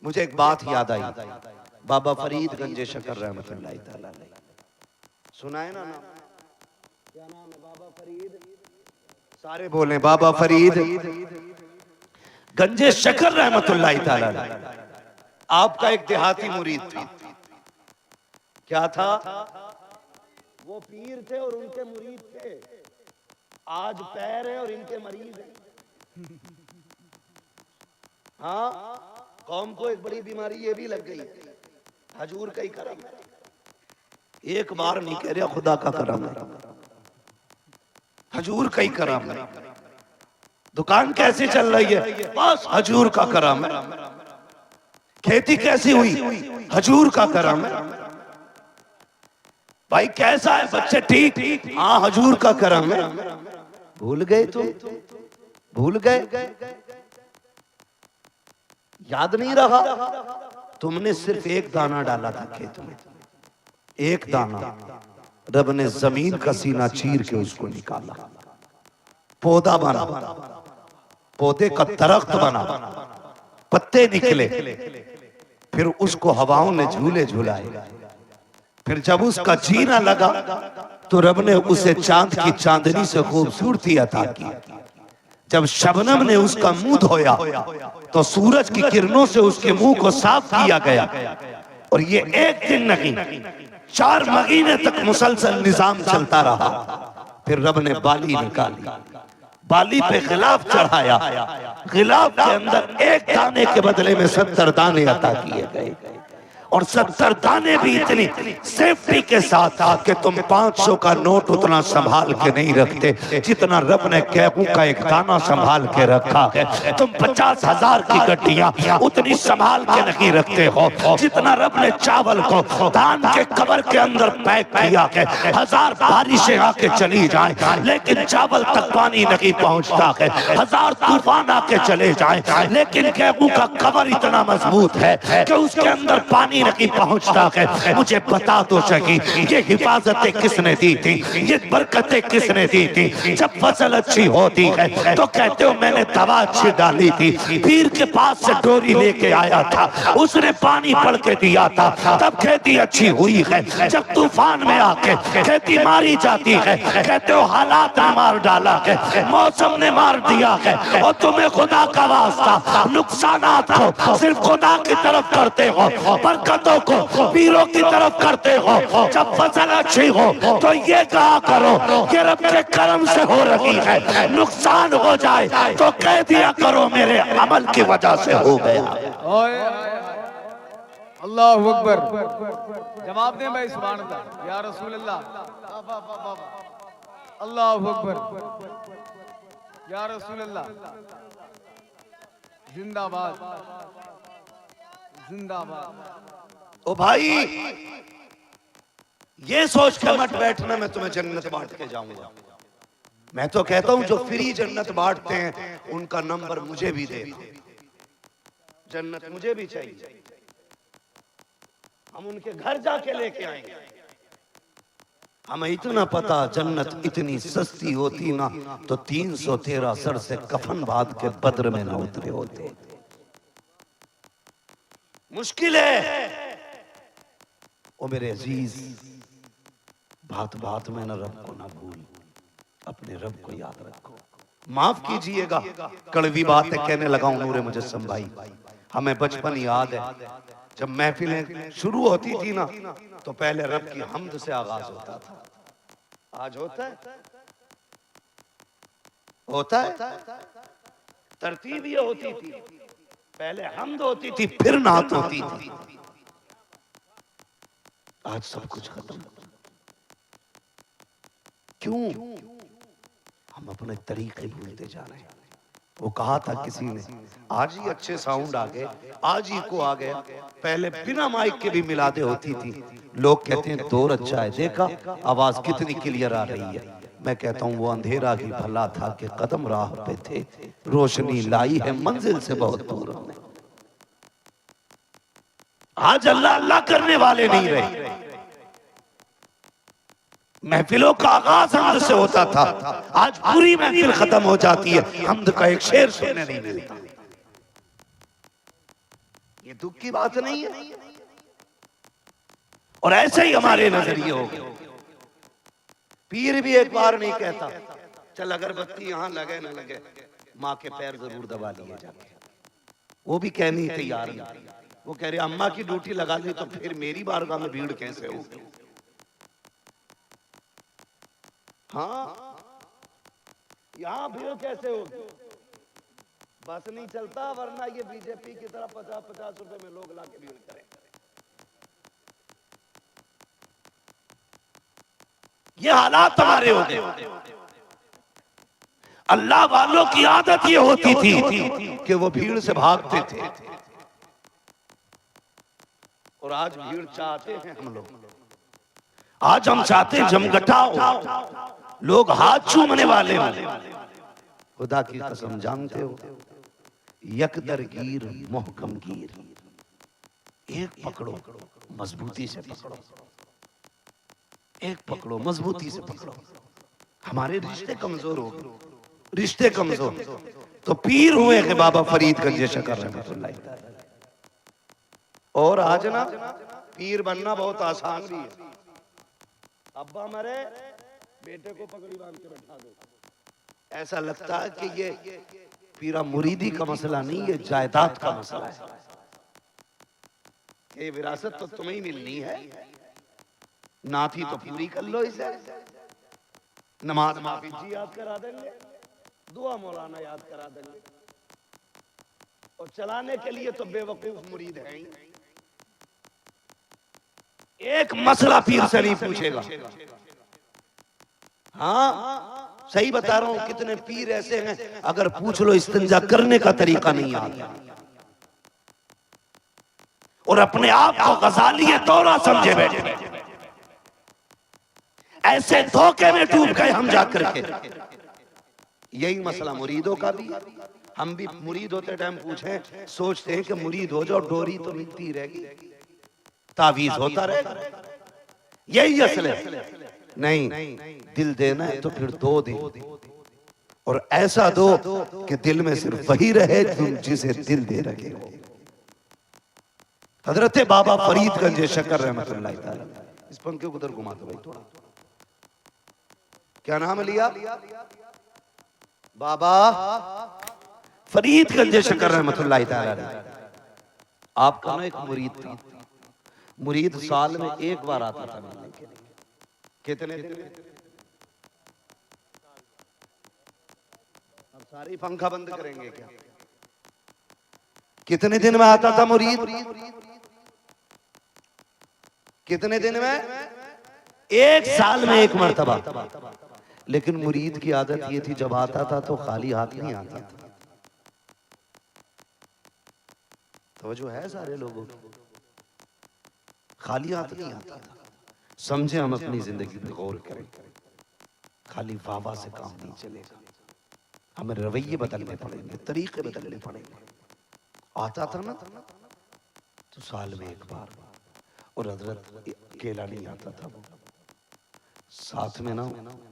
मुझे एक बात याद आई, बाबा फरीद गंजे शकर रहमतुल्लाह तआला अलैह, सुना है ना नाम? क्या नाम है? बाबा फरीद, सारे बोले बाबा फरीद गंजे शकर रहमतुल्लाह तआला अलैह। आपका एक देहाती मुरीद था, क्या था? वो पीर थे और उनके मुरीद थे। आज पैर है और इनके मरीज हैं। हाँ, कौम को एक बड़ी बीमारी ये भी लग गई, हजूर का ही करम है। एक बार नहीं कह रहा, खुदा का करम है, हजूर का ही करम है। दुकान कैसे चल रही है? बस हजूर का करम है। खेती कैसी हुई? हजूर का करम है। भाई कैसा है? बच्चे ठीक? हाँ हजूर का करम है। भूल गए तुम? भूल गए? याद नहीं रहा? तुमने सिर्फ एक दाना डाला था खेत में, एक दाना। रब ने जमीन का सीना चीर के उसको निकाला, पौधा बना, पौधे का दरख्त बना, पत्ते निकले, फिर उसको हवाओं ने झूले झूलाए। फिर जब उसका जीना लगा तो रब ने उसे चांद की चांदनी से खूबसूरती अता की। जब शबनम ने उसका मुंह धोया तो सूरज की किरणों से उसके मुंह को साफ किया गया। और ये एक दिन नहीं, 4 महीने तक मुसलसल निजाम चलता रहा। फिर रब ने बाली निकाली, बाली पे गिलाफ चढ़ाया, गिलाफ के अंदर एक दाने के बदले में 70 दाने अता किए गए। और 70 दाने भी इतनी सेफ्टी के साथ था कि तुम 500 का नोट उतना संभाल के नहीं रखते जितना रब ने गेहूं का एक दाना संभाल के रखा है। तुम 50,000 की गड्डियां उतनी संभाल के नहीं रखते हो जितना रब ने चावल को धान के कबर के अंदर पैक किया है। 1000 बारिशें आके चली जाएं लेकिन चावल तक पानी नहीं पहुंचता है। 1000 तूफान आके चले जाएं लेकिन गेहूं का कबर इतना मजबूत है कि उसके अंदर पानी नहीं पहुंचता है। मुझे बता दो सही, ये हिफाजतें किसने दी थी? ये बरकतें किसने दी थी? जब फसल अच्छी होती है तो कहते हो मैंने दवा अच्छी डाली थी। पीर के पास से डोरी लेके आया था, उसने पानी पड़ के दिया था, तब खेती अच्छी हुई है। जब तूफान में आके खेती मारी जाती है, कहते हो हालात ने मार डाला है, मौसम ने मार दिया है। और तुम्हें खुदा का वास्ता नुकसानात को सिर्फ खुदा की तरफ करते हो, बरकतों को पीरों की तरफ करते हो। जब फसल अच्छी हो तो ये कहा करो कि रब के करम से हो रही है। नुकसान हो जाए तो कह दिया करो मेरे अमल की वजह से हो गया। अल्लाह अकबर। जवाब दें भाई, सुभान अल्लाह, या रसूल अल्लाह, अल्लाह अकबर, या रसूल अल्लाह, जिंदाबाद जिंदाबाद। ओ भाई, ये सोच कर मत बैठना मैं तुम्हें जन्नत बांट के जाऊंगा। मैं तो कहता हूं जो फ्री जन्नत बांटते हैं उनका नंबर मुझे भी दे, जन्नत मुझे भी चाहिए। हम उनके घर जाके लेके आएंगे। हमें इतना पता जन्नत इतनी सस्ती होती ना तो 313 सर से कफन बांध के बद्र में ना उतरे होते। मुश्किल है ओ मेरे अजीज, बात बात में ना रब को ना भूल, अपने रब को याद रखो। माफ कीजिएगा कड़वी बात है कहने लगा हूं नूरे मुजस्सम भाई। हमें बचपन याद है जब महफिलें शुरू होती थी ना तो पहले रब की हम्द से आगाज होता था। आज होता है? होता है? तरतीब ये होती थी, पहले हम्द होती थी फिर नात होती थी। आज सब कुछ खत्म। क्यों? हम अपने तरीके भूलते जा रहे हैं। वो कहा था किसी ने, आज ही अच्छे साउंड आ गए, आज ही को आ गया। पहले बिना माइक के भी मिलादे होती थी। लोग कहते हैं दौर अच्छा है, देखा आवाज कितनी क्लियर आ रही है। मैं कहता हूँ वो अंधेरा ही भला था कि कदम राह पे थे, रोशनी लाई है मंजिल से बहुत दूर हमने। आज अल्लाह अल्लाह करने वाले नहीं रहे। महफिलों का आगाज हम्द से होता था, आज पूरी महफिल खत्म हो जाती है, हम्द का एक शेर सुनने नहीं मिलता। ये दुख की बात नहीं है। और ऐसे ही हमारे नजरिए हो गए। पीर भी एक बार नहीं कहता चल अगरबत्ती यहां लगे ना लगे, माँ के पैर जरूर दबा लिए जाके। वो भी कहने तैयार नहीं। वो कह रहे अम्मा की ड्यूटी लगा ली तो फिर मेरी बारगाह में भीड़ कैसे होगी। हाँ, यहां भीड़ कैसे होगी। बस नहीं चलता, वरना ये बीजेपी की तरह 50-50 रुपए में लोग लाके भीड़ करें। ये हालात हमारे हो गए। अल्लाह वालों की आदत ये होती थी कि वो भीड़ से भागते थे, और आज भीड़ चाहते हैं हम लोग। आज हम चाहते हैं जमघटा हो, लोग हाथ चूमने वाले हो। खुदा की कसम जानते हो, यकदरगीर मोहकम गिर, एक पकड़ो मजबूती से पकड़ो, एक पकड़ो मजबूती से पकड़ो। हमारे रिश्ते कमजोर हो गए, रिश्ते कमजोर। तो पीर हुए कि बाबा फरीद गंज शकर रहमतुल्लाह अलैह। और आज ना पीर बनना बहुत आसान भी है। अब्बा मरे, बेटे को पगड़ी बांध के बैठा दो। ऐसा लगता है कि ये पीरा मुरीदी का मसला नहीं, ये जायदाद का मसला है। ये विरासत तो तुम्हें ही मिलनी है, नाती तो पूरी कर लो इसे। नमाज माफी जी याद करा देंगे, दुआ मौलाना याद करा देंगे, और चलाने के लिए तो बेवकूफ मुरीद है ही। एक मसला पीर से नहीं पूछेगा। हाँ सही बता रहा हूं, कितने पीर ऐसे हैं अगर पूछ लो इस्तिंजा करने का तरीका नहीं आता, और अपने आप को गजाली दौरा समझे बैठे। ऐसे धोखे में डूब गए हम जाकर के। यही मसला मुरीदों का भी। हम भी मुरीद होते टाइम पूछें, सोचते हैं कि मुरीद हो जाओ, डोरी तो मिलती रहेगी, तावीज होता रहेगा, यही असल है। नहीं, दिल देना है तो फिर दो दे, और ऐसा दो कि दिल में सिर्फ वही रहे तुम जिसे दिल दे रखे हो। हजरत बाबा फरीद गंज शकर रहमतुल्लाह अलैह। इस पंखे को उधर घुमा दो भाई थोड़ा। क्या नाम लिया? बाबा फरीद गंज शकर रहमतुल्लाह अलैह। आपका ना एक मुरीद था, मुरीद साल में एक बार आता था मिलने के लिए। कितने दिन? अब सारी पंखा बंद करेंगे क्या? कितने दिन में आता था मुरीद? कितने दिन में? एक साल में एक मर्तबा। लेकिन मुरीद की आदत ये थी, जब आता था तो खाली हाथ नहीं आता था। तो जो है सारे लोगों को खाली हाथ नहीं आता था। समझे, हम अपनी जिंदगी पे गौर करें। खाली वाह से काम नहीं चलेगा, हमें रवैये बदलने पड़ेंगे, तरीके बदलने पड़ेंगे। आता था ना तो साल में एक बार, और हजरत अकेला नहीं आता था, वो साथ में ना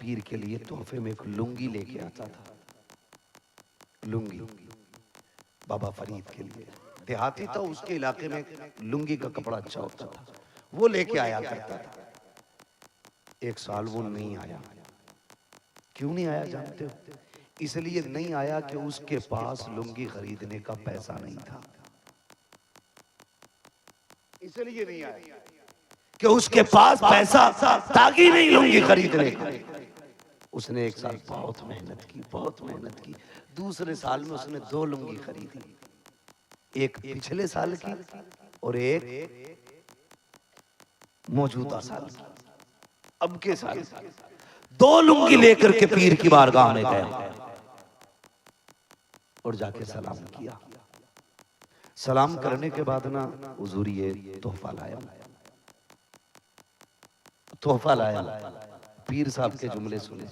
पीर के लिए तोहफे में एक लुंगी लेके आता था। लुंगी बाबा फरीद के लिए, देहाती था, उसके इलाके में लुंगी का कपड़ा अच्छा होता था, वो लेके आया करता था। एक साल वो नहीं आया। क्यों नहीं आया जानते हो? इसलिए नहीं आया कि उसके पास लुंगी खरीदने का पैसा नहीं था। इसलिए नहीं आया कि उसके पास पैसा ताकि नहीं लुंगी खरीदने का। उसने एक साल बहुत मेहनत की, बहुत मेहनत की। दूसरे साल में उसने 2 लुंगी खरीदी, एक पिछले साल की और एक मौजूदा साल की। अब के साल 2 लुंगी लेकर के पीर की बारगाह में गया और जाके सलाम किया। सलाम करने के बाद ना हुजूर ये तोहफा लाया, तोहफा लाया। पीर साहब के जुमले सुने,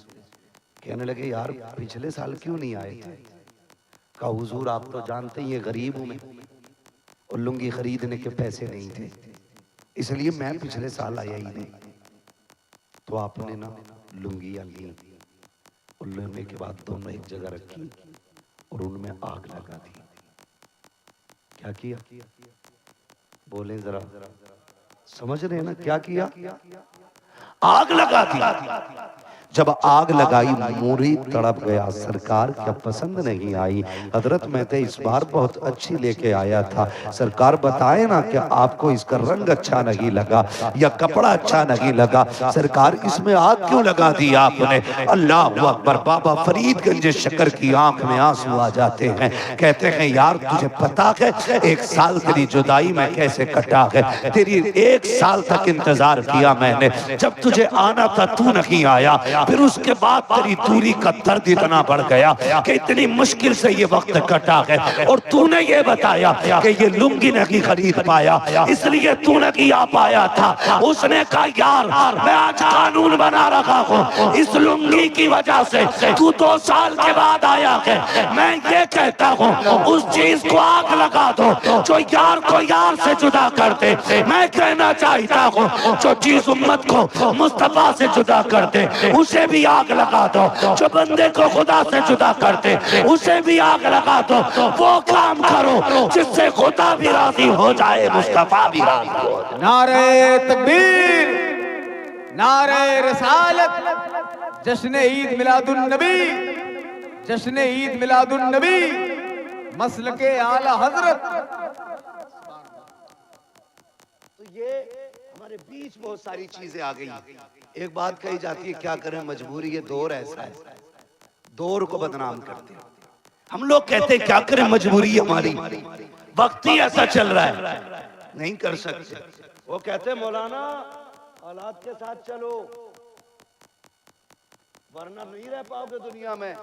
कहने लगे यार पिछले साल क्यों नहीं आए थे? कहा हुजूर आप तो जानते ही गरीब हूं मैं, और लुंगी खरीदने के पैसे नहीं थे, इसलिए मैं पिछले साल आया ही नहीं। तो आपने ना लुंगियां ली, और लेने के बाद दोनों एक जगह रखी और उनमें आग लगा दी। क्या किया? बोले जरा, समझ रहे हैं ना क्या किया? आग लगा दी। जब आग लगाई मुरीद तड़प गया। सरकार क्या पसंद नहीं आई? हजरत मैं तो इस बार बहुत अच्छी लेके आया था। सरकार बताए ना कि आपको इसका रंग अच्छा नहीं लगा या कपड़ा अच्छा नहीं लगा। सरकार इसमें आग क्यों लगा दी आपने? अल्लाह अकबर। बाबा फरीदगंज शक्कर की आंख में आंसू आ जाते हैं। कहते हैं यार तुझे पता है 1 साल तेरी जुदाई में कैसे कटा है? तेरी 1 साल तक इंतजार किया मैंने। जब तुझे आना था तू नहीं आया। फिर उसके बाद तेरी दूरी का दर्द इतना बढ़ गया कि इतनी मुश्किल से ये वक्त कटा है। और तूने ये बताया कि ये लुंगी नहीं खरीद पाया इसलिए तू नहीं आ पाया था। उसने कहा यार मैं आज कानून बना रखा हूँ, इस लुंगी की वजह से तू 2 साल के बाद आया है। मैं ये कहता हूँ उस चीज को आग लगा दो जो यार को यार से जुदा कर दे। मैं कहना चाहता हूँ जो चीज उम्मत को मुस्तफा से जुदा कर दे उसे भी आग लगा दो। जो बंदे को खुदा से जुदा करते उसे भी आग लगा दो। वो काम करो जिससे खुदा भी राजी हो जाए, मुस्तफा भी राजी हो जाए। नारे तकबीर, नारे रिसालत, जश्न ईद मिलादुन नबी, जश्न ईद मिलादुन नबी, मसलके आला हजरत। तो ये हमारे बीच बहुत सारी चीजें आ गई। एक बात कही जाती है क्या करें मजबूरी, ये दौर ऐसा है, दौर को बदनाम करते हैं। हम लोग कहते हैं क्या करें मजबूरी हमारी, वक्त ही ऐसा चल रहा है, नहीं कर सकते। वो कहते हैं मौलाना औलाद के साथ चलो वरना नहीं रह पाओगे दुनिया में।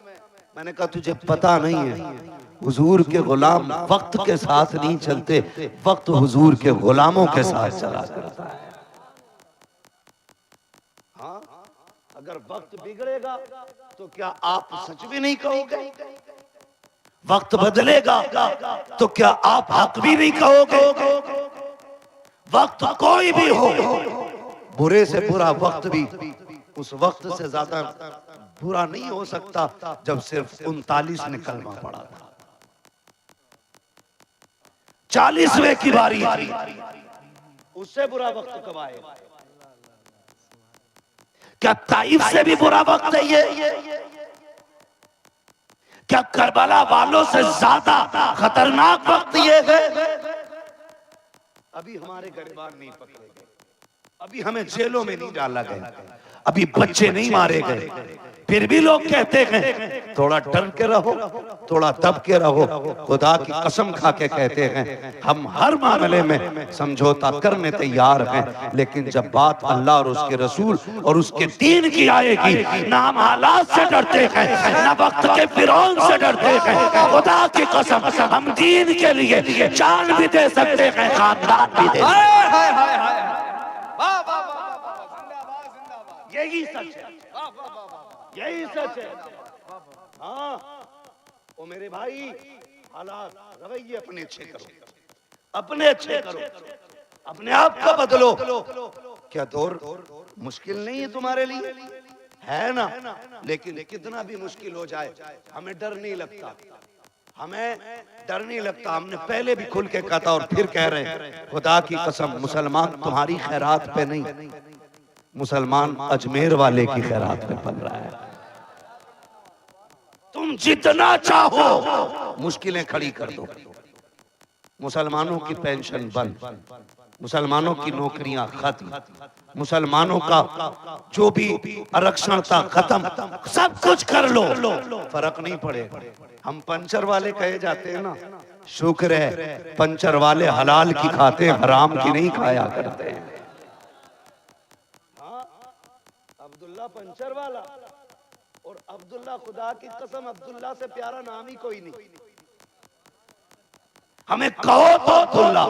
मैंने कहा तुझे पता नहीं है हुजूर के गुलाम वक्त के साथ नहीं चलते, वक्त हुजूर के गुलामों के साथ चला करता है। हाँ, अगर वक्त बिगड़ेगा तो क्या आप सच भी नहीं कहोगे? वक्त बदलेगा तो क्या आप हक भी नहीं कहोगे? वक्त कोई भी हो, बुरे से बुरा वक्त भी उस वक्त से ज्यादा बुरा नहीं हो सकता जब सिर्फ 39 ने कलमा पड़ा था। 40वें की बारी थी, उससे बुरा वक्त कब आएगा? क्या ताइफ से भी बुरा वक्त है ये? क्या करबला वालों से ज्यादा खतरनाक वक्त ये है? अभी हमारे गिरबान नहीं पकड़े गए, अभी हमें जेलों में नहीं डाला गया, अभी बच्चे नहीं मारे गए, फिर भी लोग कहते हैं थोड़ा डर के रहो, थोड़ा दब के रहो। खुदा की कसम खा के कहते हैं हम हर मामले में समझौता करने तैयार हैं, लेकिन जब बात अल्लाह और उसके रसूल और उसके दीन की आएगी ना हम हालात से डरते हैं ना वक्त के फिरौन से डरते हैं। खुदा की कसम हम दीन के लिए जान भी दे सकते हैं, खानदान भी दे सकते हैं। यही सच है, यही सच है। हाँ ओ मेरे भाई, हालात रवैये अपने अच्छे करो, अपने अच्छे करो, अपने आप को बदलो। क्या दौर मुश्किल नहीं है तुम्हारे लिए? है ना? लेकिन कितना भी मुश्किल हो जाए हमें डर नहीं लगता, हमें डर नहीं लगता। हमने पहले भी खुल के कहा था और फिर कह रहे हैं खुदा की कसम मुसलमान तुम्हारी खैरात पे नहीं, मुसलमान अजमेर वाले की खैरात पे पल रहा है। तुम जितना चाहो मुश्किलें खड़ी कर दो, मुसलमानों की पेंशन बंद, मुसलमानों की नौकरियां खत्म, मुसलमानों का जो भी आरक्षण था खत्म, सब कुछ कर लो, फर्क नहीं पड़ेगा। हम पंचर वाले कहे जाते हैं ना, शुक्र है पंचर वाले हलाल की खाते हैं, हराम की नहीं खाया करते हैं। अब्दुल्ला पंचर वाला और अब्दुल्ला, खुदा की कसम अब्दुल्ला से प्यारा नाम ही कोई नहीं। हमें कहो तो अब्दुल्ला,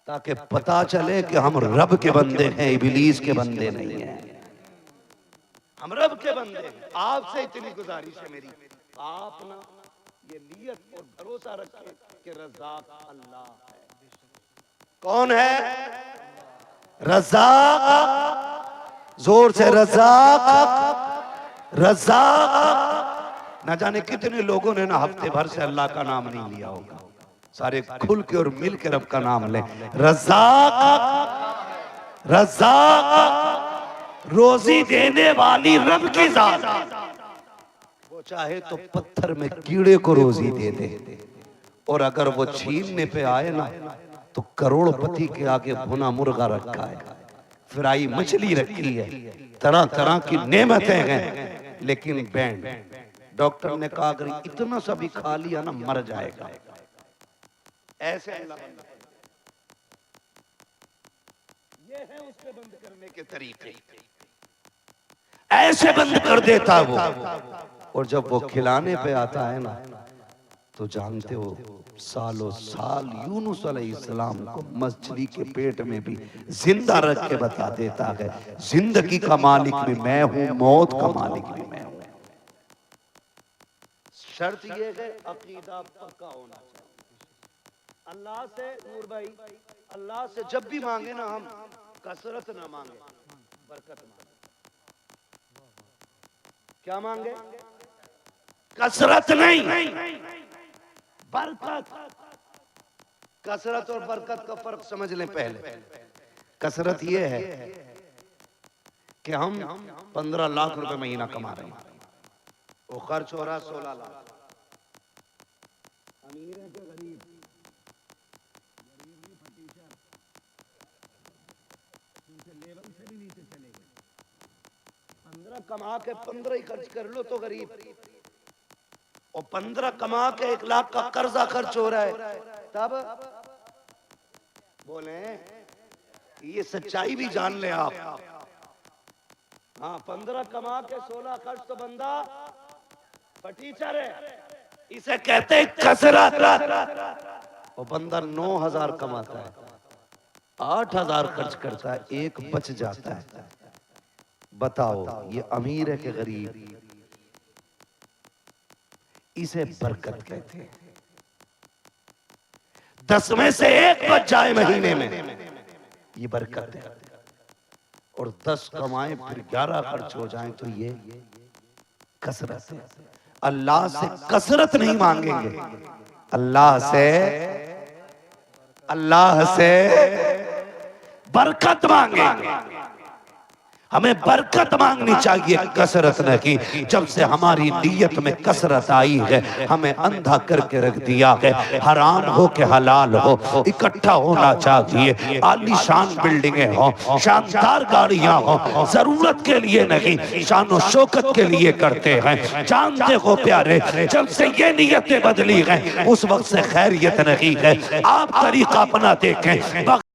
ताकि पता चले कि हम रब के बंदे हैं, इबलीस के बंदे नहीं हैं। हम रब के बंदे हैं। आपसे इतनी गुजारिश है मेरी, आप ना ये नियत और भरोसा रखें कि रज़ाक अल्लाह है। कौन है? रज़ाक। जोर से रज़ाक, रज़ाक। न जाने कितने लोगों ने ना हफ्ते भर से अल्लाह का नाम नहीं लिया होगा, सारे खुल के और मिल के रब का नाम लें। रज़्ज़ाक़, रज़्ज़ाक़, रोजी देने वाली रब की जात। वो चाहे तो पत्थर में कीड़े को रोजी दे दे, और अगर वो छीनने पे आए ना तो करोड़पति के आगे भुना मुर्गा रखा है, फ्राई मछली रखी है, तरह तरह की नेमतें हैं, लेकिन बैंड डॉक्टर ने कहा अगर इतना सा भी खा लिया ना मर जाएगा। ऐसे ये है उसके बंद करने के तरीके, ऐसे बंद कर देता वो। और जब वो खिलाने पे आता है ना तो जानते हो सालों साल यूनुस अलैहिस्सलाम को मछली के पेट में भी जिंदा रख के बता देता है जिंदगी का मालिक भी मैं हूं, मौत का मालिक भी मैं हूं। शर्त ये है अकीदा पक्का होना चाहिए। अल्लाह से नूर भाई, अल्लाह से जब भी मांगे ना हम कसरत ना मांगे, बरकत मांगे। क्या मांगे? कसरत नहीं, बरकत। कसरत और बरकत का फर्क समझ लें पहले। कसरत ये है कि हम 15 लाख रुपए महीना कमा रहे हैं, वो खर्च हो रहा 16 लाख। अमीर है कि गरीब? 15 कमा के 15 ही खर्च कर लो तो गरीब, और 15 कमा के 1 लाख का कर्जा खर्च हो रहा है, तब बोले ये सच्चाई भी जान ले आप। हाँ, 15 कमा के 16 खर्च तो बंदा फटीचर है, इसे कहते हैं कसरत। वो बंदा 9,000 कमाता है, 8,000 खर्च करता है, 1 बच जाता है। बताओ ये अमीर है कि गरीब? इसे बरकत कहते हैं। 10 में से 1 बच जाए महीने में, ये बरकत है। और 10 कमाए फिर 11 खर्च हो जाए तो ये कसरत है। अल्लाह से कसरत नहीं मांगेंगे, अल्लाह से बरकत मांगेंगे। हमें बरकत मांगनी चाहिए, कसरत नहीं। जब से हमारी नीयत में कसरत आई है, हमें अंधा करके रख दिया है। हराम हो के हलाल हो, इकट्ठा होना चाहिए। आलीशान बिल्डिंगें हो, शानदार गाड़ियां हो, जरूरत के लिए नहीं, शानो शौकत के लिए करते हैं। जानते हो प्यारे, जब से ये नीयतें बदली हैं उस वक्त से खैरियत नहीं है। आप तरीका अपना देखें।